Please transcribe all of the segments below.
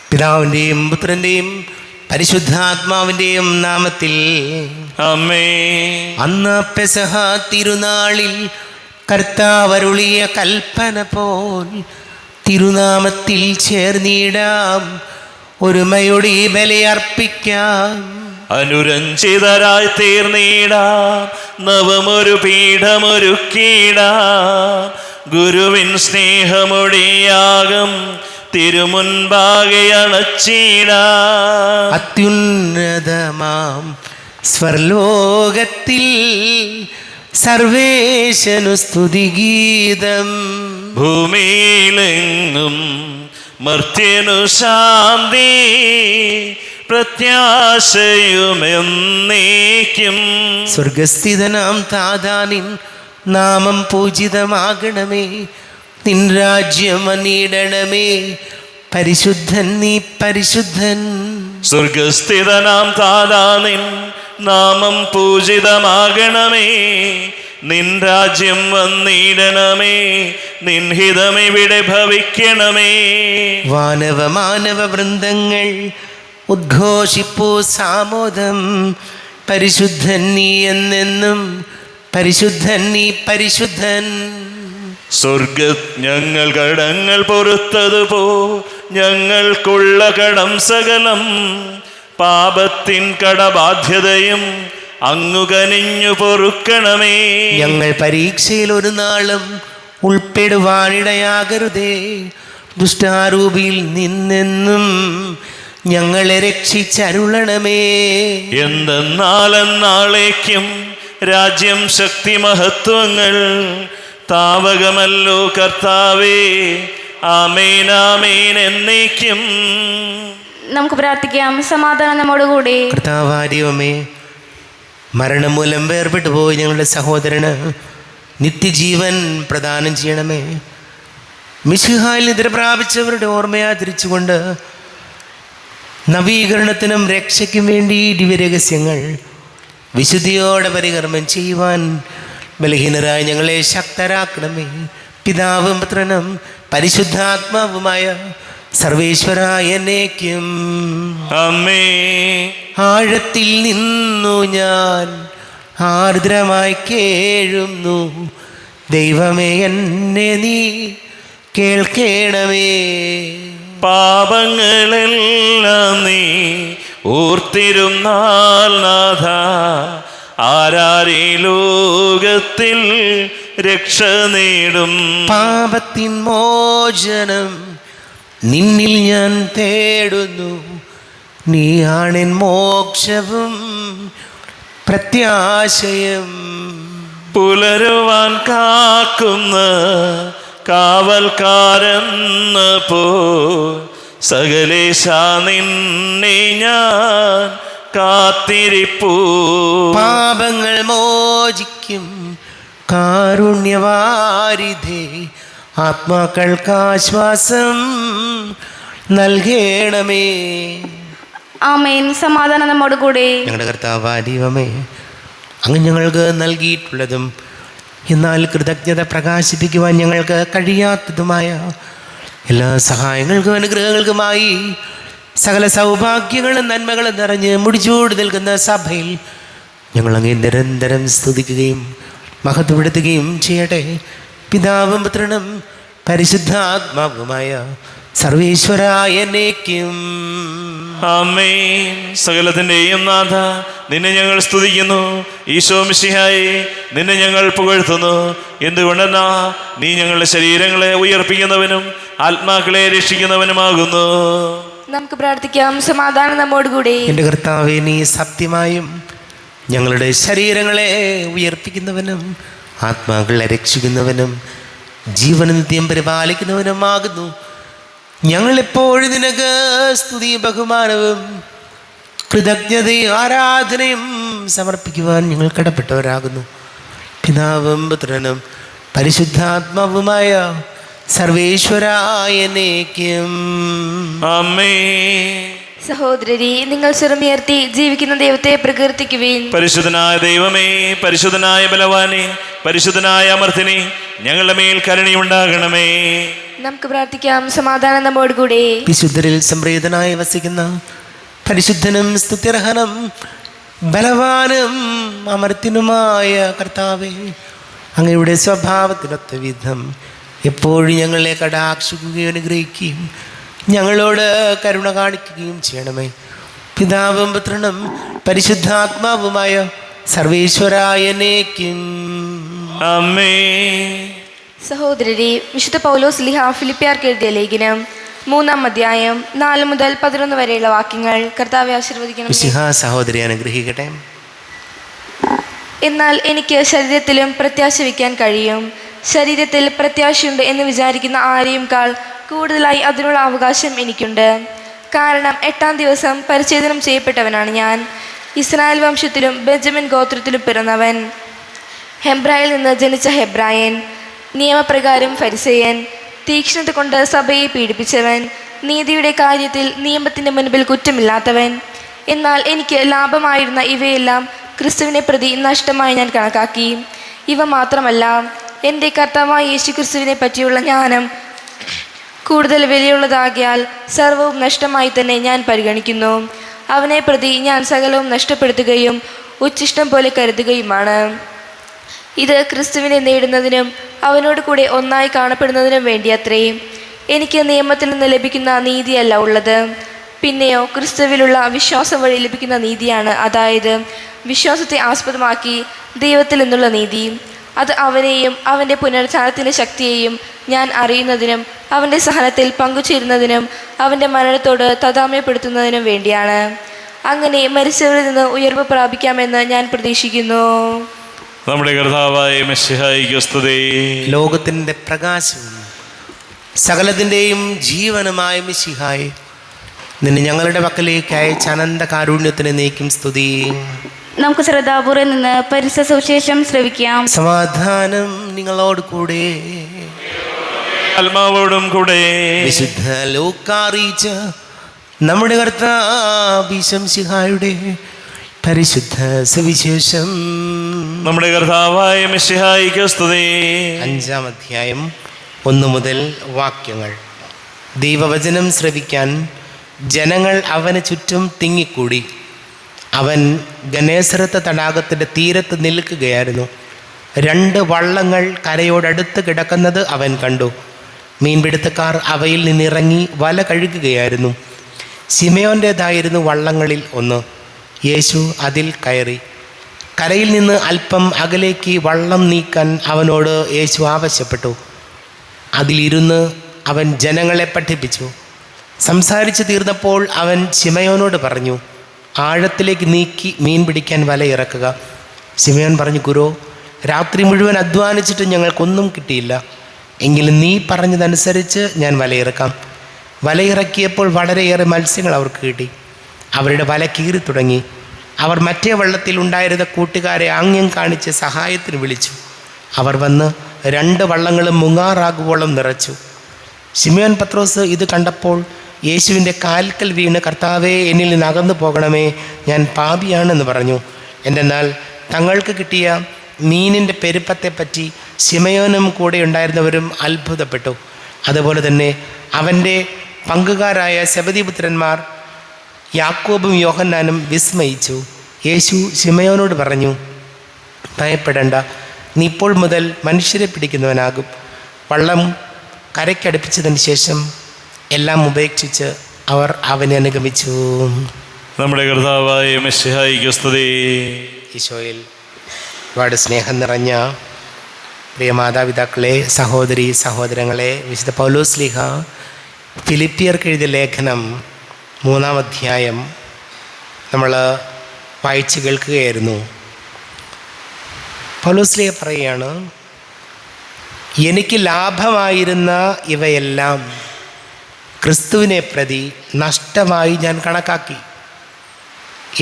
പിതാവിൻ്റെയും പുത്രൻ്റെയും പരിശുദ്ധാത്മാവിൻ്റെയും നാമത്തിൽ ആമേൻ. അന്ന് പെസഹ തിരുനാളിൽ കർത്താവരുളിയ കൽപ്പന പോൽ തിരുനാമത്തിൽ ചേർന്നിടാം, ഒരുമയോടെ ബലിയർപ്പിക്കാം. അനുരഞ്ജിതരായി തീർന്നിടാം, നവമൊരു പീഠമൊരുക്കിടാം. ഗുരുവിൻ സ്നേഹമൊടിയാകം തിരുമുൻപാകെ അണച്ചിടാം. അത്യുന്നതമാം സ്വർലോകത്തിൽ സർവേശനു സ്തുതിഗീതം. ഭൂമിയിലെങ്ങും മർത്യനു ശാന്തി, പ്രത്യാശയുമെന്നേക്കും. സ്വർഗസ്ഥിതനാം താതാനിൻ നാമം പൂജിതമാകണമേ, നിൻ രാജ്യം വന്നിടണമേ, പരിശുദ്ധൻ നീ പരിശുദ്ധൻ. സ്വർഗസ്ഥിതനാം താതാനിൻ നാമം പൂജിതമാകണമേ, നിൻ രാജ്യം വന്നിടണമേ, നിൻ ഹിതമിവിടെ ഭവിക്കണമേ. വാനവ മാനവ വൃന്ദങ്ങൾ ഉദ്ഘോഷിപ്പൂ സാമോദം, പരിശുദ്ധൻ നീ എന്നെന്നും, പരിശുദ്ധൻ നീ പരിശുദ്ധൻ. സ്വർഗ ഞങ്ങൾ കടങ്ങൾ പൊറുത്തതുപോ ഞങ്ങൾക്കുള്ള കടം സകലം, പാപത്തിൻ കടബാധ്യതയും അങ്ങു കനിഞ്ഞു പൊറുക്കണമേ. ഞങ്ങൾ പരീക്ഷയിൽ ഒരു നാളും ഉൾപ്പെടുവാനിടയാകരുതേ, ദുഷ്ടാരൂപിയിൽ നിന്നെന്നും ഞങ്ങളെ രക്ഷിച്ചരുളണമേ. എന്തെന്നാളെന്നാളേക്കും രാജ്യം ശക്തി മഹത്വങ്ങൾ താവകമല്ലോ കർത്താവേ. ആമേൻ ആമേൻ എന്നേക്കും. നമുക്ക് പ്രാർത്ഥിക്കാം. സമാധാനം നമ്മോടുകൂടി. കർത്താവാരിയമേ, മരണം മൂലം വേർപെട്ടു പോയി ഞങ്ങളുടെ സഹോദരന് നിത്യജീവൻ പ്രദാനം ചെയ്യണമേ. മിശിഹായിൽ നിദ്ര പ്രാപിച്ചവരുടെ ഓർമ്മയാചരിച്ചുകൊണ്ട് നവീകരണത്തിനും രക്ഷയ്ക്കും വേണ്ടി ദിവ്യരഹസ്യങ്ങൾ വിശുദ്ധിയോടെ പരികർമ്മം ചെയ്യുവാൻ ബലഹീനരായ ഞങ്ങളെ ശക്തരാക്കണമേ. പിതാവും പുത്രനും പരിശുദ്ധാത്മാവുമായ സർവേശ്വരായ എന്നേക്കും ആമേൻ. ആഴത്തിൽ നിന്നു ഞാൻ ആർദ്രമായി കേഴുന്നു, ദൈവമേ എന്നെ നീ കേൾക്കണമേ. പാപങ്ങളെല്ലാം നീ ഓർത്തിരുന്നാൽ നാഥ, ആരാരീ ലോകത്തിൽ രക്ഷ നേടും. പാപത്തിൻ മോചനം നിന്നിൽ ഞാൻ തേടുന്നു, നീയാണെൻ മോക്ഷവും പ്രത്യാശയും. പുലരുവാൻ കാക്കുന്ന കാവൽക്കാരെന്ന പോ സകലേശ നിന്നെ ഞാൻ കാത്തിരിപ്പൂ. പാപങ്ങൾ മോചിക്കും കാരുണ്യവാരിധേ, ആത്മാക്കൾക്ക് ആശ്വാസം നൽകണമേ. ആമേൻ. സമാധാനം നമ്മോടുകൂടി. ഞങ്ങളുടെ കർത്താവാദിവമേ, അങ്ങ് ഞങ്ങൾക്ക് നൽകിയിട്ടുള്ളതും എന്നാൽ കൃതജ്ഞത പ്രകാശിപ്പിക്കുവാൻ ഞങ്ങൾക്ക് കഴിയാത്തതുമായ എല്ലാ സഹായങ്ങൾക്കും അനുഗ്രഹങ്ങൾക്കുമായി സകല സൗഭാഗ്യങ്ങളും നന്മകളും നിറഞ്ഞ് മുടിച്ചൂട് നിൽക്കുന്ന സഭയിൽ ഞങ്ങളങ്ങേ നിരന്തരം സ്തുതിക്കുകയും മഹത്വപ്പെടുത്തുകയും ചെയ്യട്ടെ. പിതാവും പുത്രനും പരിശുദ്ധാത്മാവുമായ സർവേശ്വരായ എന്നേക്കും ആമേൻ. സകലത്തിൻ്റെയും നാഥ, നിന്നെ ഞങ്ങൾ സ്തുതിക്കുന്നു. ഈശോ മിശിഹായെ, നിന്നെ ഞങ്ങൾ പുകഴ്ത്തുന്നു. എന്തുകൊണ്ടെന്നാ നീ ഞങ്ങളുടെ ശരീരങ്ങളെ ഉയർപ്പിക്കുന്നവനും ആത്മാക്കളെ രക്ഷിക്കുന്നവനുമാകുന്നു. നമുക്ക് പ്രാർത്ഥിക്കാം. സമാധാനം നമ്മോടുകൂടി. എൻ്റെ കർത്താവേ, നീ സത്യമായും ഞങ്ങളുടെ ശരീരങ്ങളെ ഉയർപ്പിക്കുന്നവനും ആത്മാക്കളെ രക്ഷിക്കുന്നവനും ജീവന നിത്യം പരിപാലിക്കുന്നവനുമാകുന്നു. ഞങ്ങളെപ്പോഴും നിനക്ക് സ്തുതിയും ബഹുമാനവും കൃതജ്ഞതയും ആരാധനയും സമർപ്പിക്കുവാൻ ഞങ്ങൾ കടപ്പെട്ടവരാകുന്നു. പിതാവും പുത്രനും പരിശുദ്ധാത്മാവുമായ സർവേശ്വരായ എന്നേക്കും ആമേൻ. സഹോദരരെ, നിങ്ങൾ സ്വരമുയർത്തി ജീവിക്കുന്ന ദൈവത്തെ പ്രകീർത്തിക്കുവിൻ. പരിശുദ്ധനായ ദൈവമേ, പരിശുദ്ധനായ ബലവാനെ, പരിശുദ്ധനായ അമർത്തിനെ, ഞങ്ങളുടെ മേൽ കരുണയുണ്ടാകണമേ. നമുക്ക് പ്രാർത്ഥിക്കാം. സമാധാനം നമ്മോട് കൂടെ. വിശുദ്ധരിൽ സംപ്രീതനായി വസിക്കുന്ന പരിശുദ്ധനും സ്തുത്യർഹനും ബലവാനും അമർത്യനുമായ കർത്താവേ, അങ്ങയുടെ സ്വഭാവത്തിനൊത്ത വിധം എപ്പോഴും ഞങ്ങളെ കടാക്ഷിക്കുകയും അനുഗ്രഹിക്കുകയും ഞങ്ങളോട് കരുണ കാണിക്കുകയും ചെയ്യണമേ. പിതാവും പുത്രനും പരിശുദ്ധാത്മാവുമായ സർവേശ്വരായനേക്കും ആമേൻ. സഹോദരരെ, വിശുദ്ധ പൗലോസ് ലീഹ ഫിലിപ്പിയർക്ക് എഴുതിയ ലേഖനം 3-ാം അധ്യായം 4 മുതൽ 11 വരെയുള്ള വാക്യങ്ങൾ കർത്താവെ ആശീർവദിക്കണം. മിശിഹാ സഹോദരി അനുഗ്രഹിക്കട്ടെ. എന്നാൽ എനിക്ക് ശരീരത്തിലും പ്രത്യാശ വയ്ക്കാൻ കഴിയും. ശരീരത്തിൽ പ്രത്യാശയുണ്ട് എന്ന് വിചാരിക്കുന്ന ആരെയുംക്കാൾ കൂടുതലായി അതിനുള്ള അവകാശം എനിക്കുണ്ട്. കാരണം 8-ാം ദിവസം പരിച്ഛേദനം ചെയ്യപ്പെട്ടവനാണ് ഞാൻ. ഇസ്രായേൽ വംശത്തിലും ബെഞ്ചമിൻ ഗോത്രത്തിലും പിറന്നവൻ, ഹെബ്രായിൽ നിന്ന് ജനിച്ച ഹെബ്രായൻ, നിയമപ്രകാരം ഫരിസേയൻ, തീക്ഷ്ണത കൊണ്ട് സഭയെ പീഡിപ്പിച്ചവൻ, നീതിയുടെ കാര്യത്തിൽ നിയമത്തിൻ്റെ മുൻപിൽ കുറ്റമില്ലാത്തവൻ. എന്നാൽ എനിക്ക് ലാഭമായിരുന്ന ഇവയെല്ലാം ക്രിസ്തുവിനെ പ്രതി നഷ്ടമായി ഞാൻ കണക്കാക്കി. ഇവ മാത്രമല്ല, എൻ്റെ കർത്താവായ യേശു ക്രിസ്തുവിനെ പറ്റിയുള്ള ജ്ഞാനം കൂടുതൽ വിലയുള്ളതാകിയാൽ സർവവും നഷ്ടമായി തന്നെ ഞാൻ പരിഗണിക്കുന്നു. അവനെ പ്രതി ഞാൻ സകലവും നഷ്ടപ്പെടുത്തുകയും ഉച്ഛിഷ്ടം പോലെ കരുതുകയുമാണ്. ഇത് ക്രിസ്തുവിനെ നേടുന്നതിനും അവനോട് കൂടെ ഒന്നായി കാണപ്പെടുന്നതിനും വേണ്ടിയത്രേ. എനിക്ക് നിയമത്തിൽ നിന്ന് ലഭിക്കുന്ന നീതിയല്ല ഉള്ളത്, പിന്നെയോ ക്രിസ്തുവിലുള്ള വിശ്വാസം വഴി ലഭിക്കുന്ന നീതിയാണ്. അതായത് വിശ്വാസത്തെ ആസ്പദമാക്കി ദൈവത്തിൽ നിന്നുള്ള നീതി. അത് അവനെയും അവൻ്റെ പുനരുത്ഥാനത്തിൻ്റെ ശക്തിയെയും ഞാൻ അറിയുന്നതിനും അവൻ്റെ സഹനത്തിൽ പങ്കുചേരുന്നതിനും അവൻ്റെ മരണത്തോട് താതാമ്യപ്പെടുത്തുന്നതിനും വേണ്ടിയാണ്. അങ്ങനെ മരിച്ചവരിൽ നിന്ന് ഉയർവ് പ്രാപിക്കാമെന്ന് ഞാൻ പ്രതീക്ഷിക്കുന്നു. നമ്മുടെ കർത്താവായ മിശിഹായിക്ക് സ്തുതി. ലോകത്തിൻ്റെ പ്രകാശവും സകലത്തിൻ്റെയും ജീവനുമായ മിശിഹായി, നിന്നെ ഞങ്ങളുടെ പക്കലേക്ക് അയച്ച അനന്ത കാരുണ്യത്തിന് നീക്കും സ്തുതി. നമുക്ക് ശ്രദ്ധാപൂർവ്വം നിന്ന് പരിശുദ്ധ സുവിശേഷം ശ്രവിക്കാം. സമാധാനം നിങ്ങളോട് കൂടെ. ആത്മാവോടും കൂടെ. വിശുദ്ധ ലൂക്കാ അറിയിച്ച നമ്മുടെ കർത്താവ് മിശിഹായുടെ പരിശുദ്ധ സുവിശേഷം. നമ്മുടെ കർത്താവായ മിശിഹായിക്ക് സ്തുതി. 5-ാം അധ്യായം 1 മുതൽ വാക്യങ്ങൾ. ദൈവവചനം ശ്രവിക്കാൻ ജനങ്ങൾ അവന് ചുറ്റും തിങ്ങിക്കൂടി. അവൻ ഗനേസരത്ത് തടാകത്തിൻ്റെ തീരത്ത് നിൽക്കുകയായിരുന്നു. 2 വള്ളങ്ങൾ കരയോടടുത്ത് കിടക്കുന്നത് അവൻ കണ്ടു. മീൻപിടുത്തക്കാർ അവയിൽ നിന്നിറങ്ങി വല കഴുകുകയായിരുന്നു. ശിമയോൻ്റേതായിരുന്നു വള്ളങ്ങളിൽ ഒന്ന്. യേശു അതിൽ കയറി. കരയിൽ നിന്ന് അല്പം അകലേക്ക് വള്ളം നീക്കാൻ അവനോട് യേശു ആവശ്യപ്പെട്ടു. അതിലിരുന്ന് അവൻ ജനങ്ങളെ പഠിപ്പിച്ചു. സംസാരിച്ചു തീർന്നപ്പോൾ അവൻ ശിമയോനോട് പറഞ്ഞു, ആഴത്തിലേക്ക് നീക്കി മീൻ പിടിക്കാൻ വല ഇറക്കുക. ശിമയോൻ പറഞ്ഞു, ഗുരു, രാത്രി മുഴുവൻ അധ്വാനിച്ചിട്ട് ഞങ്ങൾക്കൊന്നും കിട്ടിയില്ല. എങ്കിലും നീ പറഞ്ഞതനുസരിച്ച് ഞാൻ വലയിറക്കാം. വലയിറക്കിയപ്പോൾ വളരെയേറെ മത്സ്യങ്ങൾ അവർക്ക് കിട്ടി. അവരുടെ വല കീറി തുടങ്ങി. അവർ മറ്റേ വള്ളത്തിൽ ഉണ്ടായിരുന്ന കൂട്ടുകാരെ ആംഗ്യം കാണിച്ച് സഹായത്തിന് വിളിച്ചു. അവർ വന്ന് 2 വള്ളങ്ങളും മുങ്ങാറാകുവോളം നിറച്ചു. ശിമയോൻ പത്രോസ് ഇത് കണ്ടപ്പോൾ യേശുവിൻ്റെ കാൽക്കൽ വീണ്, കർത്താവേ, എന്നിൽ നിന്ന് അകന്നു പോകണമേ, ഞാൻ പാപിയാണെന്ന് പറഞ്ഞു. എന്തെന്നാൽ തങ്ങൾക്ക് കിട്ടിയ മീനിൻ്റെ പെരുപ്പത്തെപ്പറ്റി ശിമയോനും കൂടെ ഉണ്ടായിരുന്നവരും അത്ഭുതപ്പെട്ടു. അതുപോലെ തന്നെ അവൻ്റെ പങ്കുകാരായ സെബദിപുത്രന്മാർ യാക്കോബും യോഹന്നാനും വിസ്മയിച്ചു. യേശു ശിമയോനോട് പറഞ്ഞു, ഭയപ്പെടേണ്ട, നീ ഇപ്പോൾ മുതൽ മനുഷ്യരെ പിടിക്കുന്നവനാകും. വള്ളം കരയ്ക്കടുപ്പിച്ചതിന് ശേഷം എല്ലാം ഉപേക്ഷിച്ച് അവർ അവനെ അനുഗമിച്ചു. നമ്മുടെ കർത്താവായ മിശിഹായിക്ക് സ്തുതി. ഈശോയിൽ ഒരുപാട് സ്നേഹം നിറഞ്ഞ പ്രിയ മാതാപിതാക്കളെ, സഹോദരി സഹോദരങ്ങളെ, വിശുദ്ധ പൗലോസ് ലീഹ ഫിലിപ്പിയർക്ക് എഴുതിയ ലേഖനം 3-ാം അധ്യായം നമ്മൾ വായിച്ച് കേൾക്കുകയായിരുന്നു. പൗലോസ് ലീഹ പറയുകയാണ്, എനിക്ക് ലാഭമായിരുന്ന ഇവയെല്ലാം ക്രിസ്തുവിനെ പ്രതി നഷ്ടമായി ഞാൻ കണക്കാക്കി.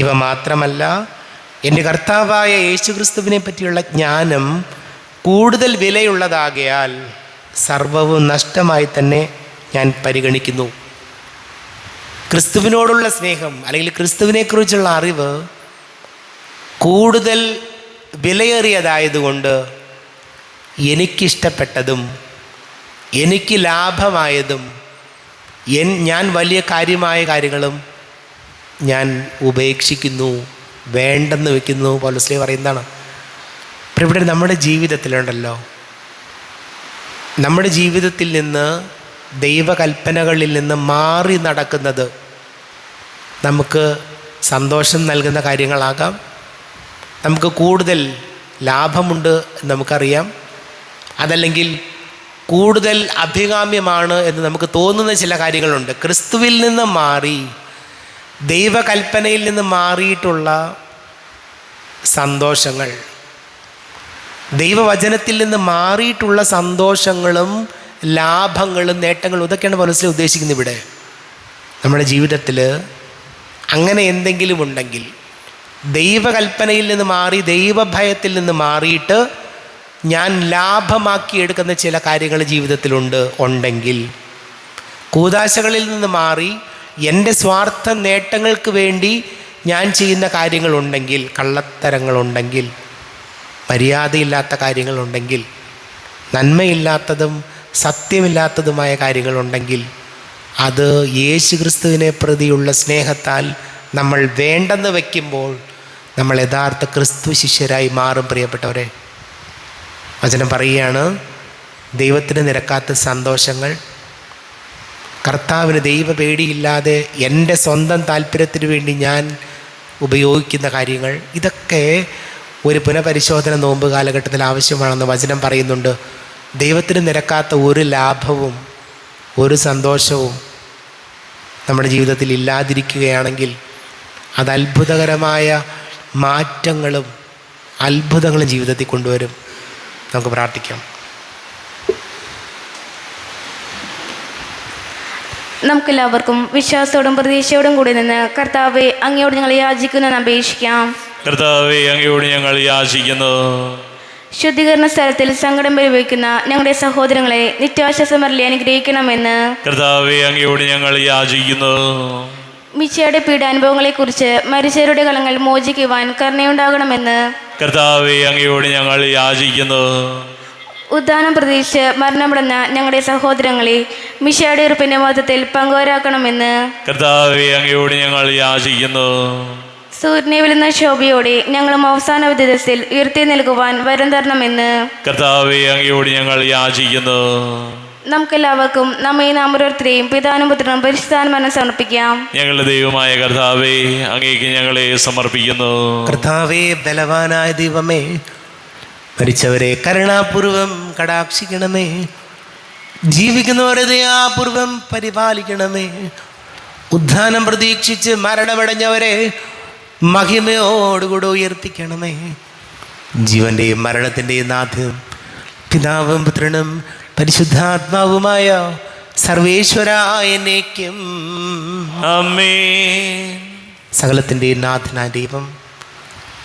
ഇവ മാത്രമല്ല, എൻ്റെ കർത്താവായ യേശു ക്രിസ്തുവിനെ പറ്റിയുള്ള ജ്ഞാനം കൂടുതൽ വിലയുള്ളതാകയാൽ സർവവും നഷ്ടമായി തന്നെ ഞാൻ പരിഗണിക്കുന്നു. ക്രിസ്തുവിനോടുള്ള സ്നേഹം അല്ലെങ്കിൽ ക്രിസ്തുവിനെക്കുറിച്ചുള്ള അറിവ് കൂടുതൽ വിലയേറിയതായതുകൊണ്ട് എനിക്കിഷ്ടപ്പെട്ടതും എനിക്ക് ലാഭമായതും ഞാൻ വലിയ കാര്യമായ കാര്യങ്ങളും ഞാൻ ഉപേക്ഷിക്കുന്നു, വേണ്ടെന്ന് വെക്കുന്നു. പൗലോസ് പറയുന്നതാണ്. അപ്പോൾ ഇവിടെ നമ്മുടെ ജീവിതത്തിലുണ്ടല്ലോ, നമ്മുടെ ജീവിതത്തിൽ നിന്ന് ദൈവകൽപ്പനകളിൽ നിന്ന് മാറി നടക്കുന്നത് നമുക്ക് സന്തോഷം നൽകുന്ന കാര്യങ്ങളാകാം, നമുക്ക് കൂടുതൽ ലാഭമുണ്ട് എന്ന് നമുക്കറിയാം, അതല്ലെങ്കിൽ കൂടുതൽ അഭികാമ്യമാണ് എന്ന് നമുക്ക് തോന്നുന്ന ചില കാര്യങ്ങളുണ്ട്. ക്രിസ്തുവിൽ നിന്ന് മാറി, ദൈവകൽപ്പനയിൽ നിന്ന് മാറിയിട്ടുള്ള സന്തോഷങ്ങൾ, ദൈവവചനത്തിൽ നിന്ന് മാറിയിട്ടുള്ള സന്തോഷങ്ങളും ലാഭങ്ങളും നേട്ടങ്ങളും, ഇതൊക്കെയാണ് പൗലോസ് ഉദ്ദേശിക്കുന്നത് ഇവിടെ. നമ്മുടെ ജീവിതത്തിൽ അങ്ങനെ എന്തെങ്കിലും ഉണ്ടെങ്കിൽ, ദൈവകൽപ്പനയിൽ നിന്ന് മാറി, ദൈവഭയത്തിൽ നിന്ന് മാറിയിട്ട് ഞാൻ ലാഭമാക്കിയെടുക്കുന്ന ചില കാര്യങ്ങൾ ജീവിതത്തിലുണ്ട് ഉണ്ടെങ്കിൽ, കൂദാശകളിൽ നിന്ന് മാറി എൻ്റെ സ്വാർത്ഥ നേട്ടങ്ങൾക്ക് വേണ്ടി ഞാൻ ചെയ്യുന്ന കാര്യങ്ങളുണ്ടെങ്കിൽ, കള്ളത്തരങ്ങളുണ്ടെങ്കിൽ, മര്യാദയില്ലാത്ത കാര്യങ്ങളുണ്ടെങ്കിൽ, നന്മയില്ലാത്തതും സത്യമില്ലാത്തതുമായ കാര്യങ്ങളുണ്ടെങ്കിൽ, അത് യേശുക്രിസ്തുവിനെ പ്രതിയുള്ള സ്നേഹത്താൽ നമ്മൾ വേണ്ടെന്ന് വയ്ക്കുമ്പോൾ നമ്മൾ യഥാർത്ഥ ക്രിസ്തു ശിഷ്യരായി മാറും. പ്രിയപ്പെട്ടവരെ, വചനം പറയുകയാണ്, ദൈവത്തിന് നിരക്കാത്ത സന്തോഷങ്ങൾ, കർത്താവിന് ദൈവപേടിയില്ലാതെ എൻ്റെ സ്വന്തം താല്പര്യത്തിന് വേണ്ടി ഞാൻ ഉപയോഗിക്കുന്ന കാര്യങ്ങൾ, ഇതൊക്കെ ഒരു പുനഃപരിശോധന നോമ്പ് കാലഘട്ടത്തിൽ ആവശ്യമാണെന്ന് വചനം പറയുന്നുണ്ട്. ദൈവത്തിന് നിരക്കാത്ത ഒരു ലാഭവും ഒരു സന്തോഷവും നമ്മുടെ ജീവിതത്തിൽ ഇല്ലാതിരിക്കുകയാണെങ്കിൽ അത് അത്ഭുതകരമായ മാറ്റങ്ങളും അത്ഭുതങ്ങളും ജീവിതത്തിൽ കൊണ്ടുവരും. നമുക്ക് പ്രാർത്ഥിക്കാം. നമുക്കെല്ലാവർക്കും വിശ്വാസത്തോടും പ്രതീക്ഷയോടും കൂടി നിന്ന് കർത്താവെ അങ്ങയോട് ഞങ്ങൾ യാചിക്കുന്നു അപേക്ഷിക്കാം. കർത്താവേ, അങ്ങയോട് ഞങ്ങൾ യാചിക്കുന്നു. ശുദ്ധീകരണ സ്ഥലത്തിൽ സങ്കടം അനുഭവിക്കുന്ന ഞങ്ങളുടെ സഹോദരങ്ങളെ നിത്യാശ്വാസം വരലി അനുഗ്രഹിക്കണമെന്ന് കർത്താവേ, അങ്ങയോട് ഞങ്ങൾ യാചിക്കുന്നു. മിശിഹായുടെ പീഡാനുഭവങ്ങളെക്കുറിച്ച് മരിച്ചവരുടെ കളങ്ങൾ മോചിക്കുവാൻ കരുണയുണ്ടാകണമെന്ന് കർത്താവേ, അങ്ങയോട് ഞങ്ങൾ യാചിക്കുന്നു. ഉദ്ധാനം പ്രതീക്ഷിച്ച് മരണമടഞ്ഞ ഞങ്ങളുടെ സഹോദരങ്ങളെ മിശിഹായുടെ ഉറപ്പിന്റെ മഹത്വത്തിൽ പങ്കുവരാക്കണമെന്ന് കർത്താവേ, അങ്ങയോട് ഞങ്ങൾ യാചിക്കുന്നു. സൂര്യനെ വിളുന്ന ശോഭയോടെ ഞങ്ങളും അവസാന ദിവസത്തിൽ ഉയർത്തി നൽകുവാൻ വരം തരണമെന്ന് കർത്താവേ, അങ്ങയോട് ഞങ്ങൾ യാചിക്കുന്നു. നമുക്കെല്ലാവർക്കും നമ്മെ നാം ഓരോരുത്തരെയും പിതാനും പുത്രനും പരിശുദ്ധാത്മാവിനും സമർപ്പിക്കാം. ഞങ്ങളുടെ ദൈവമായ കർത്താവേ, അങ്ങേക്ക് ഞങ്ങളെ സമർപ്പിക്കുന്നു. കർത്താവേ, ബലവാനായ ദൈവമേ, മരിച്ചവരെ കരുണാപൂർവം കടാക്ഷിക്കണമേ, ജീവിക്കുന്നവരെ ദയാപൂർവം പരിപാലിക്കണമേ, ഉദ്ധാനം പ്രതീക്ഷിച്ച് മരണമടഞ്ഞവരെ മഹിമയോടുകൂടെ ഉയർപ്പിക്കണമേ. ജീവന്റെയും മരണത്തിൻ്റെയും നാഥനും പിതാവും പുത്രനും പരിശുദ്ധാത്മാവുമായ സർവേശ്വരായനേക്കും ആമേൻ. സകലത്തിൻ്റെയും നാഥനായ ദൈവം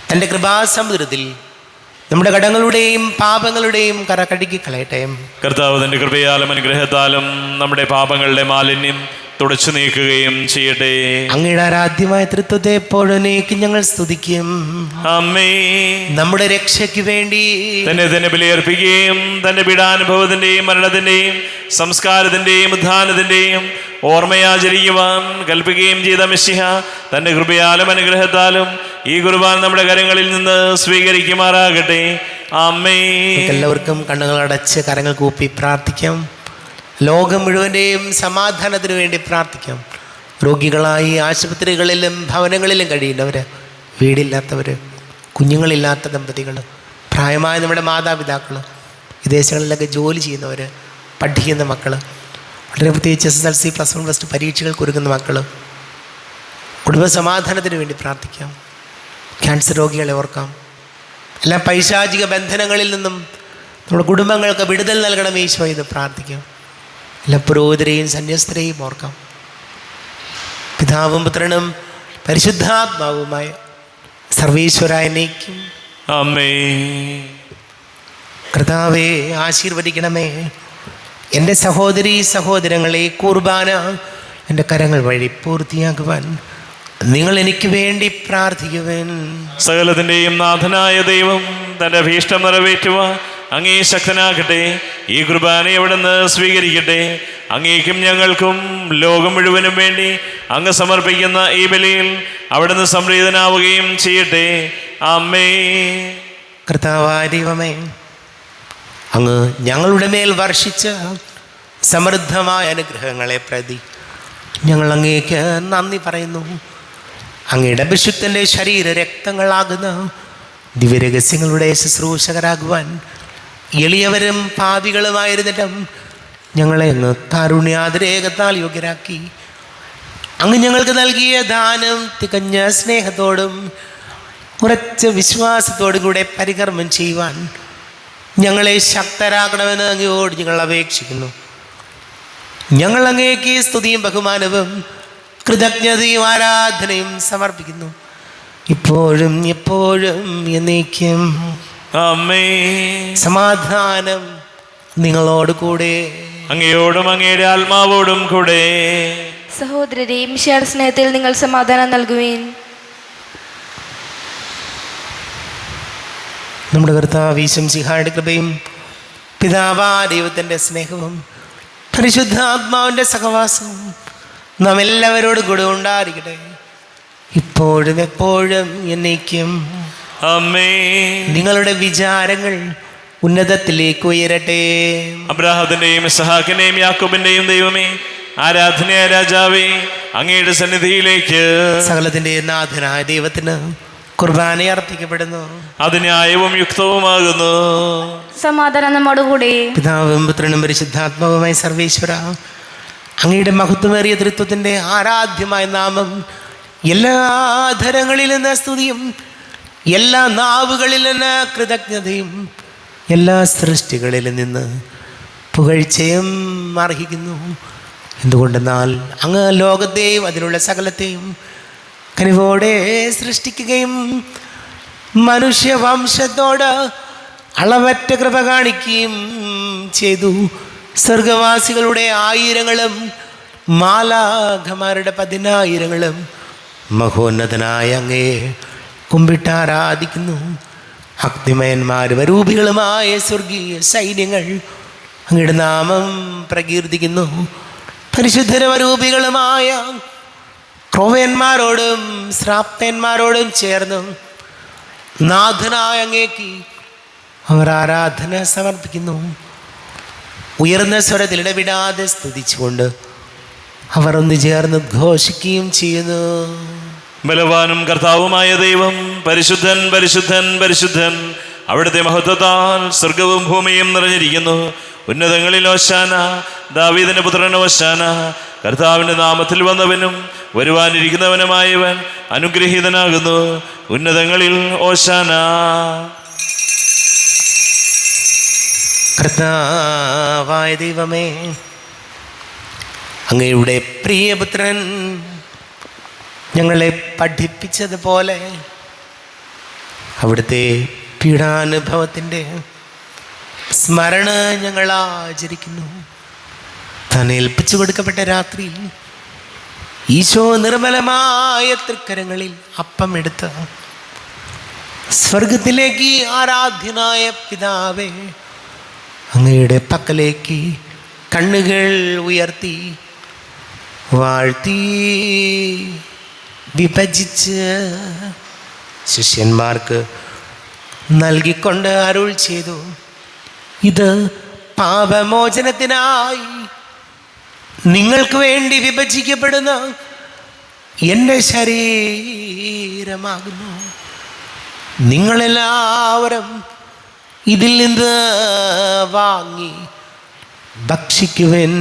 തൻ്റെ കൃപാസമുദ്രത്തിൽ നമ്മുടെ കടങ്ങളുടെയും പാപങ്ങളുടെയും കറ കഴുകി കളയട്ടെ. കർത്താവ് തന്റെ കൃപയാലും അനുഗ്രഹത്താലും നമ്മുടെ പാപങ്ങളുടെ മാലിന്യം തുടച്ചു നീക്കുകയും ചെയ്യട്ടെ. അങ്ങയുടെ ആരാധ്യമായ തൃത്വത്തെ എപ്പോഴേക്കും ഞങ്ങൾ സ്തുതിക്കും. ആമേൻ. നമ്മുടെ രക്ഷയ്ക്ക് വേണ്ടി തന്നെ ബലിയർപ്പിക്കുകയും തന്റെ പീഡാനുഭവത്തിന്റെയും മരണത്തിന്റെയും സംസ്കാരത്തിന്റെയും ഉദ്ധാനത്തിന്റെയും ഓർമ്മയാചരിക്കുവാൻ കൽപ്പിക്കുകയും ചെയ്ത മിശിഹ തന്റെ കൃപയാലും അനുഗ്രഹത്താലും ഈ കുർബാന നമ്മുടെ കരങ്ങളിൽ നിന്ന് സ്വീകരിക്കുമാറാകട്ടെ. ആമേൻ. എല്ലാവർക്കും കണ്ണുകൾ അടച്ച് കരങ്ങൾ കൂപ്പി പ്രാർത്ഥിക്കാം. ലോകം മുഴുവൻ്റെയും സമാധാനത്തിന് വേണ്ടി പ്രാർത്ഥിക്കാം. രോഗികളായി ആശുപത്രികളിലും ഭവനങ്ങളിലും കഴിയുന്നവർ, വീടില്ലാത്തവർ, കുഞ്ഞുങ്ങളില്ലാത്ത ദമ്പതികൾ, പ്രായമായ നമ്മുടെ മാതാപിതാക്കൾ, വിദേശങ്ങളിലൊക്കെ ജോലി ചെയ്യുന്നവർ, പഠിക്കുന്ന മക്കൾ, വളരെ പ്രത്യേകിച്ച് SSLC +1 +2 പരീക്ഷകൾക്ക് ഒരുങ്ങുന്ന മക്കൾ, കുടുംബ സമാധാനത്തിന് വേണ്ടി പ്രാർത്ഥിക്കാം. ക്യാൻസർ രോഗികളെ ഓർക്കാം. എല്ലാ പൈശാചിക ബന്ധനങ്ങളിൽ നിന്നും നമ്മുടെ കുടുംബങ്ങൾക്ക് വിടുതൽ നൽകണം ഈശോ എന്ന് പ്രാർത്ഥിക്കാം. എല്ലാ പുരോഹിതരെയും സന്യസ്തരെയും ഓർക്കാം. പിതാവും പുത്രനും പരിശുദ്ധാത്മാവുമായ സർവേശ്വരായനേക്കും ആമേൻ. കർത്താവേ, ആശീർവദിക്കണമേ. എൻ്റെ സഹോദരീ സഹോദരങ്ങളെ, കുർബാന എൻ്റെ കരങ്ങൾ വഴി പൂർത്തിയാക്കുവാൻ നിങ്ങൾ എനിക്ക് വേണ്ടി പ്രാർത്ഥിക്കുവാൻ. സകലത്തിന്റെയും നാഥനായ ദൈവം തന്റെ ഭീഷ്ടം നിറവേറ്റുവാൻ അങ്ങേ ശക്തനാക്കട്ടെ. ഈ കുർബാന അവിടുന്ന് സ്വീകരിക്കട്ടെ. അങ്ങേക്കും ഞങ്ങൾക്കും ലോകം മുഴുവനും വേണ്ടി അങ്ങ് സമർപ്പിക്കുന്ന ഈ ബലിയിൽ അവിടുന്ന് സംപ്രീതനാവുകയും ചെയ്യട്ടെ. ആമേ. കർത്താവായ ദൈവമേ, അങ്ങ് ഞങ്ങളുടെ മേൽ വർഷിച്ച സമൃദ്ധമായ അനുഗ്രഹങ്ങളെ പ്രതി ഞങ്ങൾ അങ്ങേക്ക് നന്ദി പറയുന്നു. അങ്ങയുടെ അഭിഷിക്തൻ്റെ ശരീര രക്തങ്ങളാകുന്ന ദിവ്യരഹസ്യങ്ങളുടെ ശുശ്രൂഷകരാകുവാൻ എളിയവരും പാപികളുമായിരുന്നിട്ടും ഞങ്ങളെ അങ്ങ് കാരുണ്യാതിരേകത്താൽ യോഗ്യരാക്കി. അങ്ങ് ഞങ്ങൾക്ക് നൽകിയ ദാനം തികഞ്ഞ സ്നേഹത്തോടും ഉറച്ച വിശ്വാസത്തോടും കൂടെ പരികർമ്മം ചെയ്യുവാൻ ഞങ്ങളെ ശക്തരാക്കണമെന്ന് അങ്ങയോട് ഞങ്ങൾ അപേക്ഷിക്കുന്നു. ഞങ്ങൾ അങ്ങേക്ക് സ്തുതിയും ബഹുമാനവും കൃതജ്ഞതയും ആരാധനയും സമർപ്പിക്കുന്നു, ഇപ്പോഴും എപ്പോഴും എന്നേക്കും. ആമേൻ. സമാധാനം നിങ്ങളോട് കൂടെ. അങ്ങയോടും അങ്ങയുടെ ആത്മാവോടും കൂടെ. സഹോദരരെ, മിശിഹായുടെ സ്നേഹത്തിൽ നിങ്ങൾ സമാധാനം നൽകുവീൻ. നമ്മുടെ കർത്താവ് ഈശോമിശിഹായുടെ കൃപയും പിതാവായ ദൈവത്തിൻ്റെ സ്നേഹവും പരിശുദ്ധാത്മാവിൻ്റെ സഹവാസവും നാം എല്ലാവരോടും കൂടെ ഉണ്ടായിരിക്കട്ടെ, ഇപ്പോഴും എപ്പോഴും എന്നേക്കും. ആമേൻ. നിങ്ങളുടെ വിചാരങ്ങൾ ഉന്നതത്തിലേക്ക് ഉയരട്ടെ. അബ്രാഹത്തിന്റെയും ഇസ്ഹാക്കിന്റെയും യാക്കോബിന്റെയും ദൈവമേ, ആരാധനയായ രാജാവേ, അങ്ങയുടെ സന്നിധിയിലേക്ക് സകലത്തിൻ്റെ നാഥനായ ദൈവത്തിന് കുർബാന അർപ്പിക്കപ്പെടുന്നു. അത് ന്യായവും യുക്തവുമാകുന്നു. സമാധാനം നമ്മോടുകൂടി. പിതാവും പുത്രനും പരിശുദ്ധാത്മാവുമായ സർവേശ്വര, അങ്ങയുടെ മഹത്വമേറിയ തൃത്വത്തിൻ്റെ ആരാധ്യമായ നാമം എല്ലാ ധരങ്ങളിൽ നിന്ന് സ്തുതിയും എല്ലാ നാവുകളിൽ നിന്ന് കൃതജ്ഞതയും എല്ലാ സൃഷ്ടികളിൽ നിന്ന് പുകഴ്ചയും അർഹിക്കുന്നു. എന്തുകൊണ്ടെന്നാൽ അങ്ങ് ലോകത്തെയും അതിലുള്ള സകലത്തെയും കനിവോടെ സൃഷ്ടിക്കുകയും മനുഷ്യവംശത്തോട് അളവറ്റ കൃപ കാണിക്കുകയും ചെയ്തു. സ്വർഗവാസികളുടെ ആയിരങ്ങളും മാലാഖമാരുടെ 10,000ങ്ങളും മഹോന്നതനായ അങ്ങേ കുമ്പിട്ടാരാധിക്കുന്നു. അഗ്നിമയന്മാരും അരൂപികളുമായ സ്വർഗീയ സൈന്യങ്ങൾ അങ്ങയുടെ നാമം പ്രകീർത്തിക്കുന്നു. പരിശുദ്ധരൂപികളുമായ ക്രോവ്യന്മാരോടും ശ്രാപ്തന്മാരോടും ചേർന്ന് നാഥനായ അങ്ങേക്ക് അവർ ആരാധന സമർപ്പിക്കുന്നു. ഉയർന്ന സ്വരത്തിൽ ഇടവിടാതെ സ്തുതിച്ചുകൊണ്ട് അവർ ഒന്ന് ചേർന്ന് ഘോഷിക്കുകയും ചെയ്യുന്നു. ബലവാനും കർത്താവുമായ ദൈവം പരിശുദ്ധൻ പരിശുദ്ധൻ പരിശുദ്ധൻ. അവിടുത്തെ മഹത്വത്താൽ സ്വർഗവും ഭൂമിയും നിറഞ്ഞിരിക്കുന്നു. ഉന്നതങ്ങളിൽ ഓശാന, ദാവീദിന്റെ പുത്രൻ ഓശാന. കർത്താവിൻ്റെ നാമത്തിൽ വന്നവനും വരുവാനിരിക്കുന്നവനുമായവൻ അനുഗ്രഹീതനാകുന്നു. ഉന്നതങ്ങളിൽ ഓശാന. കർത്താവായ ദൈവമേ, അങ്ങയുടെ പ്രിയപുത്രൻ ഞങ്ങളെ പഠിപ്പിച്ചതുപോലെ അവിടുത്തെ പീഡാനുഭവത്തിൻ്റെ സ്മരണ ഞങ്ങൾ ആചരിക്കുന്നു. താൻ ഏൽപ്പിച്ചു കൊടുക്കപ്പെട്ട രാത്രിയിൽ ഈശോ നിർമ്മലമായ തൃക്കരങ്ങളിൽ അപ്പം എടുത്ത് സ്വർഗത്തിലേക്ക് ആരാധ്യനായ പിതാവേ, അങ്ങയുടെ പക്കലേക്ക് കണ്ണുകൾ ഉയർത്തി വാഴ്ത്തി വിഭജിച്ച് ശിഷ്യന്മാർക്ക് നൽകിക്കൊണ്ട് അരുൾ ചെയ്തു, ഇത് പാപമോചനത്തിനായി നിങ്ങൾക്ക് വേണ്ടി വിഭജിക്കപ്പെടുന്ന എൻ്റെ ശരീരമാകുന്നു. നിങ്ങളെല്ലാവരും ഇതിൽ നിന്ന് വാങ്ങി ഭക്ഷിക്കുവൻ.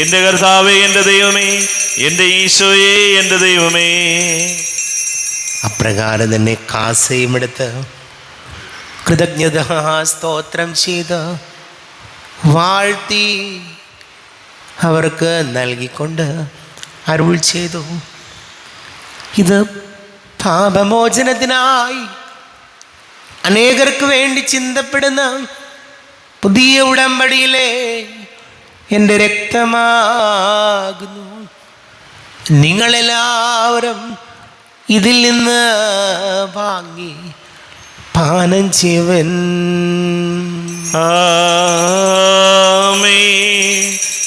എൻ്റെ കർത്താവേ, എൻ്റെ ദൈവമേ, എൻ്റെ ഈശോയെ, എൻ്റെ ദൈവമേ. അപ്രകാരം തന്നെ കാസയും എടുത്ത് കൃതജ്ഞത സ്തോത്രം ചെയ്ത് വാഴ്ത്തി അവർക്ക് നൽകിക്കൊണ്ട് അരുൾ ചെയ്തു, ഇത് പാപമോചനത്തിനായി അനേകർക്ക് വേണ്ടി ചിന്തപ്പെടുന്ന പുതിയ ഉടമ്പടിയിലെ എൻ്റെ രക്തമാകുന്നു. നിങ്ങളെല്ലാവരും ഇതിൽ നിന്ന് വാങ്ങി പാനം ചെയ്വൻ. ആമേൻ.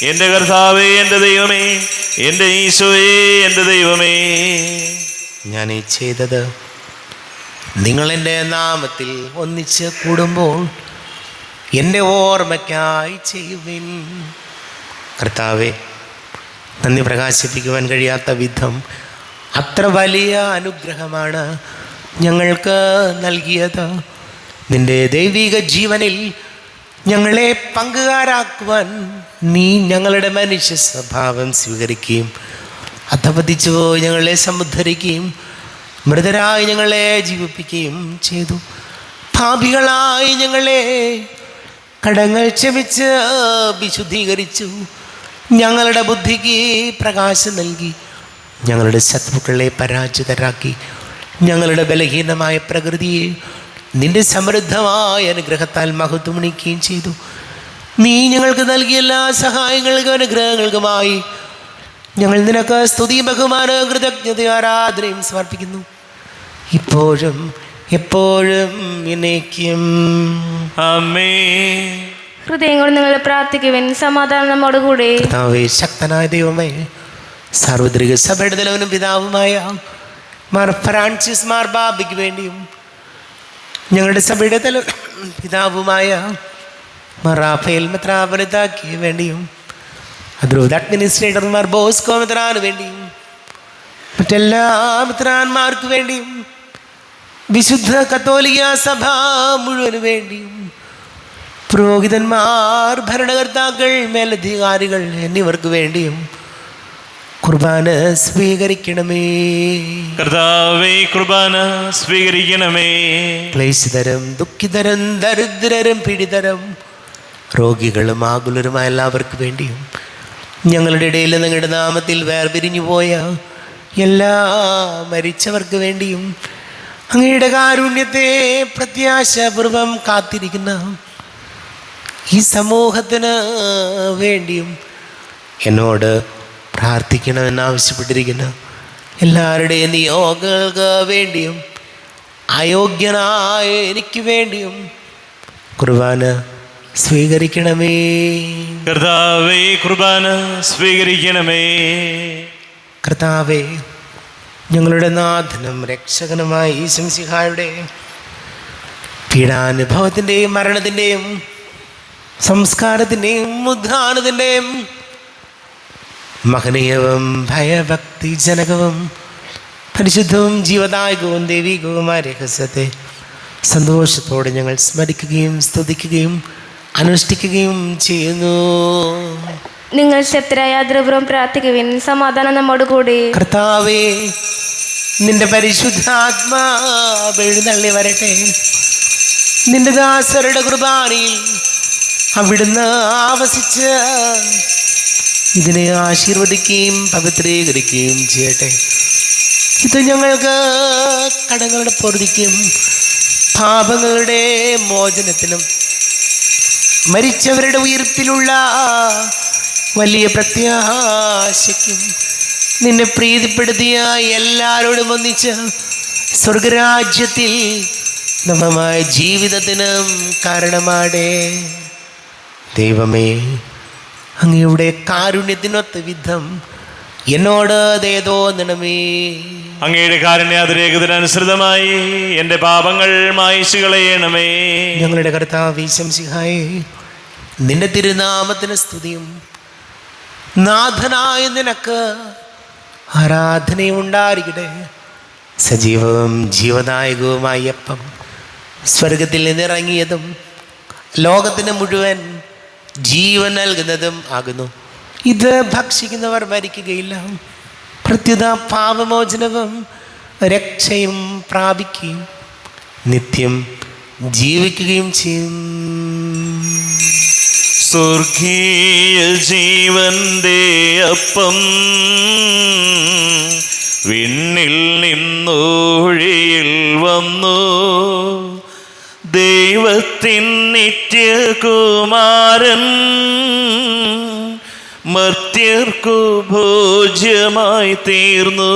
എൻ്റെ കർത്താവേ, എൻ്റെ ദൈവമേ, എൻ്റെ ഈശോയേ, എൻ്റെ ദൈവമേ, ഞാൻ ഈ ചെയ്തത് നിങ്ങൾ എൻ്റെ നാമത്തിൽ ഒന്നിച്ച് കൂടുമ്പോൾ എൻ്റെ ഓർമ്മയ്ക്കായി ചെയ്യുവിൻ. കർത്താവേ, നന്ദി പ്രകാശിപ്പിക്കുവാൻ കഴിയാത്ത വിധം അത്ര വലിയ അനുഗ്രഹമാണ് ഞങ്ങൾക്ക് നൽകിയത്. നിൻ്റെ ദൈവിക ജീവനിൽ ഞങ്ങളെ പങ്കുകാരാക്കുവാൻ നീ ഞങ്ങളുടെ മനുഷ്യ സ്വഭാവം സ്വീകരിക്കുകയും അധപതിച്ചു ഞങ്ങളെ സമുദ്ധരിക്കുകയും മൃതരായി ഞങ്ങളെ ജീവിപ്പിക്കുകയും ചെയ്തു. പാപികളായി ഞങ്ങളെ കടങ്ങൾ ക്ഷമിച്ച് വിശുദ്ധീകരിച്ചു. ഞങ്ങളുടെ ബുദ്ധിക്ക് പ്രകാശം നൽകി. ഞങ്ങളുടെ ശത്രുക്കളെ പരാജിതരാക്കി. ഞങ്ങളുടെ ബലഹീനമായ പ്രകൃതിയെ നിന്റെ സമൃദ്ധമായ അനുഗ്രഹത്താൽ മഹത്വമണിക്കുകയും ചെയ്തു. നീ ഞങ്ങൾക്ക് നൽകിയ എല്ലാ സഹായങ്ങൾക്കും അനുഗ്രഹങ്ങൾക്കുമായി ഞങ്ങൾ നിനക്ക് സ്തുതി, ബഹുമാന, കൃതജ്ഞത, ആരാധനയും സമർപ്പിക്കുന്നു, ഇപ്പോഴും എപ്പോഴും എന്നേക്കും. ആമേൻ. ഹൃദയം കൊണ്ട് നിങ്ങൾ പ്രാർത്ഥിക്കുവിൻ. സമാധാനം നമ്മോടുകൂടെ. കർത്താവേ, ശക്തനായ ദൈവമേ, സാർവത്രിക സഭയുടെ തലവനും പിതാവുമായ മാർ ഫ്രാൻസിസ് മാർ ബാബയ്ക്ക് വേണ്ടിയും ഞങ്ങളുടെ സഭയുടെ പിതാവുമായ മാർ റാഫേൽ മെത്രാപൊലീത്തായ്ക്ക് വേണ്ടിയും അതിരൂപത അഡ്മിനിസ്ട്രേറ്റർമാർ ബോസ്കോ മെത്രാന് വേണ്ടിയും മറ്റെല്ലാ മെത്രാന്മാർക്ക് വേണ്ടിയും വിശുദ്ധ കത്തോലിക്ക സഭ മുഴുവന് വേണ്ടിയും പുരോഹിതന്മാർ, ഭരണകർത്താക്കൾ, മേലധികാരികൾ എന്നിവർക്ക് വേണ്ടിയും കുർബാന സ്വീകരിക്കണമേ. കർത്താവേ, കുർബാന സ്വീകരിക്കണമേ. ക്ലേശിതരും ദുഃഖിതരും ദരിദ്രരും പീഡിതരും രോഗികളും ആകുലരുമായ എല്ലാവർക്കും വേണ്ടിയും ഞങ്ങളുടെ ഇടയിൽ നിങ്ങളുടെ നാമത്തിൽ വേർപിരിഞ്ഞു പോയ എല്ലാ മരിച്ചവർക്ക് വേണ്ടിയും അങ്ങയുടെ കാരുണ്യത്തെ പ്രത്യാശപൂർവം കാത്തിരിക്കുന്ന ഈ സമൂഹത്തിന് വേണ്ടിയും എന്നോട് പ്രാർത്ഥിക്കണമെന്നാവശ്യപ്പെട്ടിരിക്കുന്ന എല്ലാവരുടെയും നിയോഗങ്ങൾക്ക് വേണ്ടിയും അയോഗ്യനായ എനിക്ക് വേണ്ടിയും കുർബാന സ്വീകരിക്കണമേ. കർത്താവേ, കുർബാന സ്വീകരിക്കണമേ. കർത്താവേ, ഞങ്ങളുടെ നാഥനും രക്ഷകനുമായ ഈശോ മിശിഹായുടെ പീഡാനുഭവത്തിൻ്റെയും മരണത്തിൻ്റെയും സംസ്കാരത്തിൻ്റെയും ഉദ്ധാനത്തിൻ്റെയും മഹനീയവും ഭയഭക്തിജനകവും പരിശുദ്ധവും ജീവദായകവും ദൈവികവുമായ രഹസ്യത്തെ സന്തോഷത്തോടെ ഞങ്ങൾ സ്മരിക്കുകയും സ്തുതിക്കുകയും അനുഷ്ഠിക്കുകയും ചെയ്യുന്നു. നിങ്ങൾ ശക്തരായ ആദരപൂർവ്വം പ്രാർത്ഥിക്കുവിൻ. സമാധാനം നമ്മോടുകൂടി. കർത്താവേ, നിന്റെ പരിശുദ്ധാത്മാവ് എഴുന്നള്ളി വരട്ടെ. നിന്റെ ദാസരുടെ കുർബാനയിൽ അവിടുന്ന് ആവസിച്ച് ഇതിനെ ആശീർവദിക്കുകയും പവിത്രീകരിക്കുകയും ചെയ്യട്ടെ. ഇത് ഞങ്ങൾക്ക് കടങ്ങളുടെ പൊറുതിക്കും പാപങ്ങളുടെ മോചനത്തിനും മരിച്ചവരുടെ ഉയർപ്പിലുള്ള വലിയ പ്രത്യാശയ്ക്കും നിന്നെ പ്രീതിപ്പെടുത്തിയ എല്ലാവരോടും ഒന്നിച്ച് സ്വർഗരാജ്യത്തിൽ നമ്മമായ ജീവിതത്തിനും കാരണമാടേ. ദൈവമേ, അങ്ങയുടെ കാരുണ്യത്തിനൊത്ത വിധം എന്നോട് ദയ തോന്നണമേ. അങ്ങയുടെ കാരുണ്യാതിരേകത്തിനനുസൃതമായി എൻ്റെ പാപങ്ങൾ മായിച്ചു കളയണമേ. ഞങ്ങളുടെ കർത്താവ് ഈശോ മിശിഹായേ, നിന്റെ തിരുനാമത്തിന് സ്തുതിയും നാഥനായ നിനക്ക് ആരാധനയും ഉണ്ടായിരിക്കട്ടെ. സജീവവും ജീവദായകവുമായ അപ്പം സ്വർഗത്തിൽ നിന്നിറങ്ങിയതും ലോകത്തിന് മുഴുവൻ ജീവൻ നൽകുന്നതും ആകുന്നു. ഇത് ഭക്ഷിക്കുന്നവർ മരിക്കുകയില്ല, പ്രത്യുത പാപമോചനവും രക്ഷയും പ്രാപിക്കുകയും നിത്യം ജീവിക്കുകയും ചെയ്യും. സ്വർഗീയ ജീവന്റെ അപ്പം വിണ്ണിൽ നിന്നൊഴിയിൽ വന്നു, ദൈവത്തിൻ നിത്യകുമാരൻ മർത്യർക്കു ഭോജ്യമായി തീർന്നു.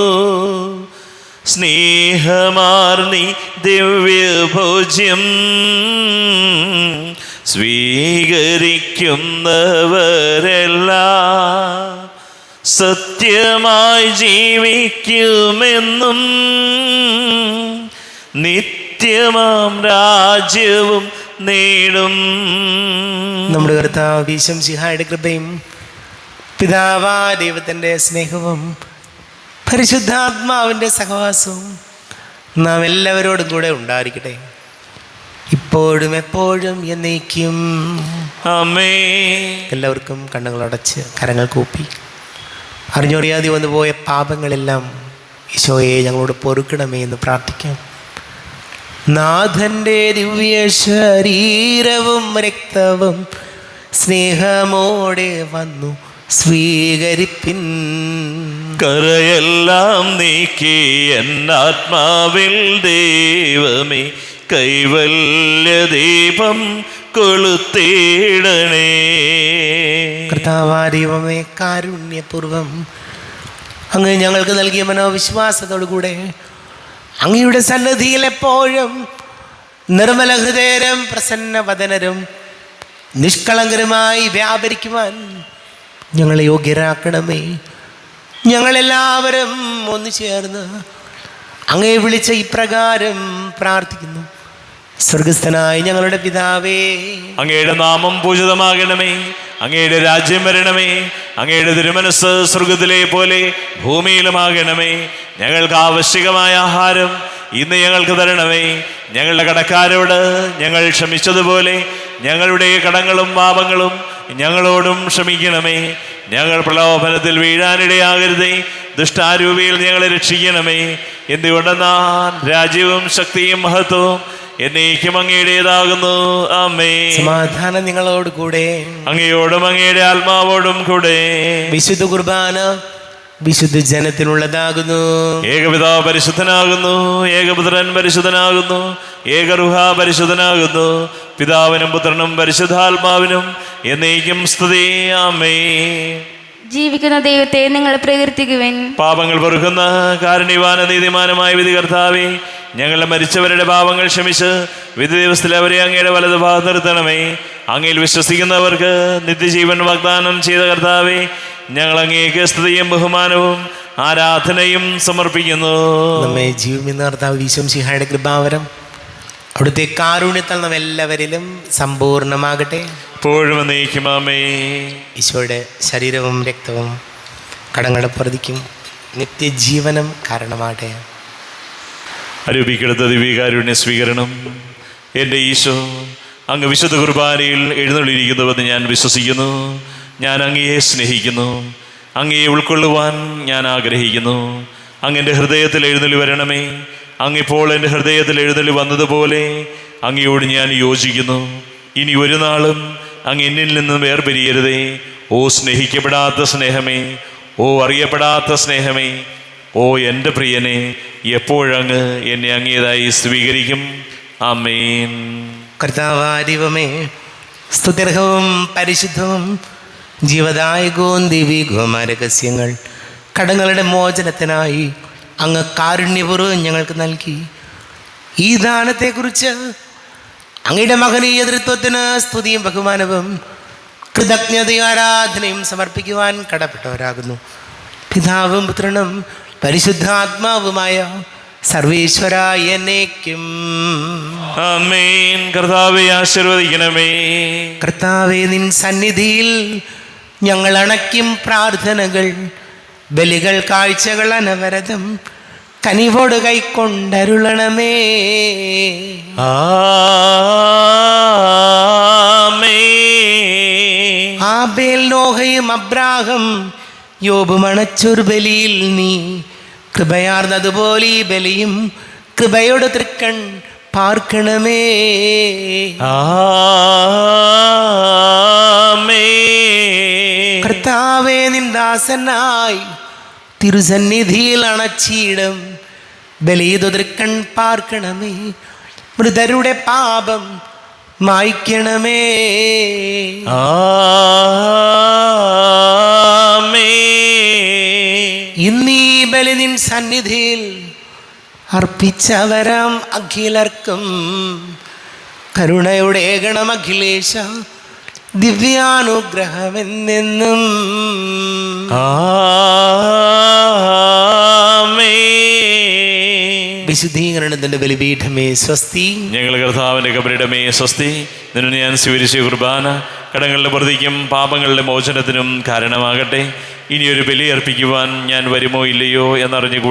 സ്നേഹമാർന്നി ദിവ്യഭോജ്യം സ്വീകരിക്കുന്നവരെല്ലാം സത്യമായി ജീവിക്കുമെന്നും നിത്യമാം രാജ്യവും നേടും. നമ്മുടെ കർത്താവ് ഈശോമിശിഹായുടെ കൃപയും പിതാവാ ദൈവത്തിൻ്റെ സ്നേഹവും പരിശുദ്ധാത്മാവിൻ്റെ സഹവാസവും നാം എല്ലാവരോടും കൂടെ ഉണ്ടായിരിക്കട്ടെ, ഇപ്പോഴും എപ്പോഴും എന്നേക്കും. ആമേൻ. എല്ലാവർക്കും കണ്ണുകളടച്ച് കരങ്ങൾ കൂപ്പി അറിഞ്ഞറിയാതെ വന്നുപോയ പാപങ്ങളെല്ലാം ഈശോയെ ഞങ്ങളോട് പൊറുക്കണമേ എന്ന് പ്രാർത്ഥിക്കാം. നാഥൻ്റെ ദിവ്യ ശരീരവും രക്തവും സ്നേഹമോടെ വന്നു സ്വീകരിപ്പിൻ. കരയെല്ലാം നീക്കി എന്നാത്മാവിൽ ദൈവമേ കൈവല്യ ദീപം കൊളുത്തിടണേ. കർത്താവായ ദൈവമേ, കാരുണ്യപൂർവം അങ്ങ് ഞങ്ങൾക്ക് നൽകിയ മനോവിശ്വാസത്തോടുകൂടെ അങ്ങയുടെ സന്നിധിയിൽ എപ്പോഴും നിർമ്മല ഹൃദയരും പ്രസന്നവദനരും നിഷ്കളങ്കരുമായി വ്യാപരിക്കുവാൻ ഞങ്ങളെ യോഗ്യരാക്കണമേ. ഞങ്ങളെല്ലാവരും ഒന്നു ചേർന്ന് അങ്ങയെ വിളിച്ച ഇപ്രകാരം പ്രാർത്ഥിക്കുന്നു. സ്വർഗസ്ഥനായ ഞങ്ങളുടെ പിതാവേ, അങ്ങയുടെ നാമം പൂജിതമാകണമേ, അങ്ങയുടെ രാജ്യം വരണമേ, അങ്ങയുടെ തിരുമനസ് സ്വർഗത്തിലെ പോലെ ഭൂമിയിലുമാകണമേ. ഞങ്ങൾക്ക് ആവശ്യകമായ ആഹാരം ഇന്ന് ഞങ്ങൾക്ക് തരണമേ. ഞങ്ങളുടെ കടക്കാരോട് ഞങ്ങൾ ക്ഷമിച്ചതുപോലെ ഞങ്ങളുടെ കടങ്ങളും പാപങ്ങളും ഞങ്ങളോടും ക്ഷമിക്കണമേ. ഞങ്ങൾ പ്രലോഭനത്തിൽ വീഴാനിടയാകരുതേ, ദുഷ്ടാരൂപിയിൽ ഞങ്ങളെ രക്ഷിക്കണമേ. എന്തുകൊണ്ടെന്നാൽ രാജ്യവും ശക്തിയും മഹത്വവും എന്നേക്കും അങ്ങയുടേതാകുന്നു. ആമേൻ. സമാധാനം നിങ്ങളോട് കൂടെ, അങ്ങയോടും അങ്ങയുടെ ആത്മാവോടും കൂടെ. വിശുദ്ധ കുർബാന വിശുദ്ധ ജനത്തിനുള്ളതാകുന്നു. ഏകപിതാവ് പരിശുദ്ധനാകുന്നു, ഏകപുത്രൻ പരിശുദ്ധനാകുന്നു, ഏകറുഹ പരിശുദ്ധനാകുന്നു. പിതാവിനും പുത്രനും പരിശുദ്ധാത്മാവിനും എന്നേക്കും സ്തുതി. ആമേൻ. ജീവിക്കുന്ന ദൈവത്തെ നിങ്ങൾ പ്രകീർത്തിക്കുവിൻ. പാപങ്ങൾ പൊറുക്കുന്ന കാരുണ്യവാന നീതിമാനുമായ വിധി കർത്താവേ, ഞങ്ങളുടെ മരിച്ചവരുടെ പാപങ്ങൾ ക്ഷമിച്ച് വിധി ദിവസത്തിൽ അവരെ അങ്ങയുടെ വലത് ഭാഗത്ത് നിർത്തണമേ. അങ്ങയിൽ വിശ്വസിക്കുന്നവർക്ക് നിത്യജീവൻ വാഗ്ദാനം ചെയ്ത കർത്താവേ, ഞങ്ങൾ അങ്ങേക്ക് സ്തുതിയും ബഹുമാനവും ആരാധനയും സമർപ്പിക്കുന്നു. നമ്മെ ജീവിക്കുന്ന കർത്താവ് ഈശോമിശിഹായുടെ കൃപാവരം അവിടുത്തെ കാരുണ്യത്താൽ നാം എല്ലാവരിലും സമ്പൂർണ്ണമാകട്ടെ. എപ്പോഴും എന്നേക്കും ആമേൻ. ഈശോയുടെ ശരീരവും രക്തവും കടങ്ങളുടെ പ്രതിക്കും നിത്യജീവനം കാരണമാകട്ടെ. അരൂപിക്കെടുത്ത ദിവ്യകാരുണ്യ സ്വീകരണം. എൻ്റെ ഈശോ, അങ്ങ് വിശുദ്ധ കുർബാനയിൽ എഴുന്നള്ളിയിരിക്കുന്നുവെന്ന് ഞാൻ വിശ്വസിക്കുന്നു. ഞാൻ അങ്ങയെ സ്നേഹിക്കുന്നു. അങ്ങയെ ഉൾക്കൊള്ളുവാൻ ഞാൻ ആഗ്രഹിക്കുന്നു. അങ്ങെൻ്റെ ഹൃദയത്തിൽ എഴുന്നള്ളി വരണമേ. അങ്ങിപ്പോൾ എൻ്റെ ഹൃദയത്തിൽ എഴുന്നള്ളി വന്നതുപോലെ അങ്ങയോട് ഞാൻ യോജിക്കുന്നു. ഇനി ഒരു നാളും അങ്ങ് എന്നിൽ നിന്നും വേർപിരിയരുതേ. ഓ സ്നേഹിക്കപ്പെടാത്ത സ്നേഹമേ, ഓ അറിയപ്പെടാത്ത സ്നേഹമേ, ഓ എൻ്റെ പ്രിയനെ, എപ്പോഴങ്ങ് എന്നെ അങ്ങേതായി സ്വീകരിക്കും. ആമേൻ. കർത്താവായ ദൈവമേ, സ്തുത്യർഹവും പരിശുദ്ധവും ജീവദായകവും ദൈവികവുമായ രഹസ്യങ്ങൾ കടങ്ങളുടെ മോചനത്തിനായി അങ്ങ് കാരുണ്യപൂർവ്വം ഞങ്ങൾക്ക് നൽകി. ഈ ദാനത്തെക്കുറിച്ച് അങ്ങയുടെ മഹനീയ നേതൃത്വത്തിന് സ്തുതിയും ബഹുമാനവും കൃതജ്ഞതയും ആരാധനയും സമർപ്പിക്കുവാൻ കടപ്പെട്ടവരാകുന്നു. പിതാവും പുത്രനും പരിശുദ്ധാത്മാവുമായ സർവേശ്വര എന്നേക്കും. ആമേൻ. കർത്താവേ ആശീർവദിക്കണമേ. കർത്താവേ, നിൻ സന്നിധിയിൽ ഞങ്ങൾ അണയ്ക്കും പ്രാർത്ഥനകൾ, ബലികൾ, കാഴ്ചകൾ അനവരതം കനിവോട് കൈക്കൊണ്ടരുളണമേ. ആമേൻ. ആബേൽ, നോഹയും അബ്രാഹം യോബും അണച്ചൊരു ബലിയിൽ നീ കൃപയാർന്നതുപോലെ ഈ ബലിയും കൃപയോട് തൃക്കൺ പാർക്കണമേ. ആമേൻ. കർത്താവേ, നിൻ ദാസനായി തിരുസന്നിധിയിൽ അണച്ചിടും ബലിയിതു തൃക്കൺ പാർക്കണമേ. മൃതരുടെ പാപം മായ്ക്കണമേ. ആമേൻ. ഇന്നീ ബലി നിൻ സന്നിധിയിൽ അർപ്പിച്ചവരാം അഖിലർക്കും കരുണയുടെ ഗണം അഖിലേശ ദിവ്യാനുഗ്രഹമെന്നെന്നും. വിശുദ്ധീകരണത്തിന്റെ ബലിപീഠമേ സ്വസ്തി. ഞങ്ങൾ കർത്താവിൻ്റെ കബറിടമേ സ്വസ്തി. നിന്നെ ഞാൻ സ്വീകരിച്ച കുർബാന കടങ്ങളുടെ പ്രതിക്കും പാപങ്ങളുടെ മോചനത്തിനും കാരണമാകട്ടെ. ഇനിയൊരു ബലി അർപ്പിക്കുവാൻ ഞാൻ വരുമോ ഇല്ലയോ എന്നറിഞ്ഞുകൂടാ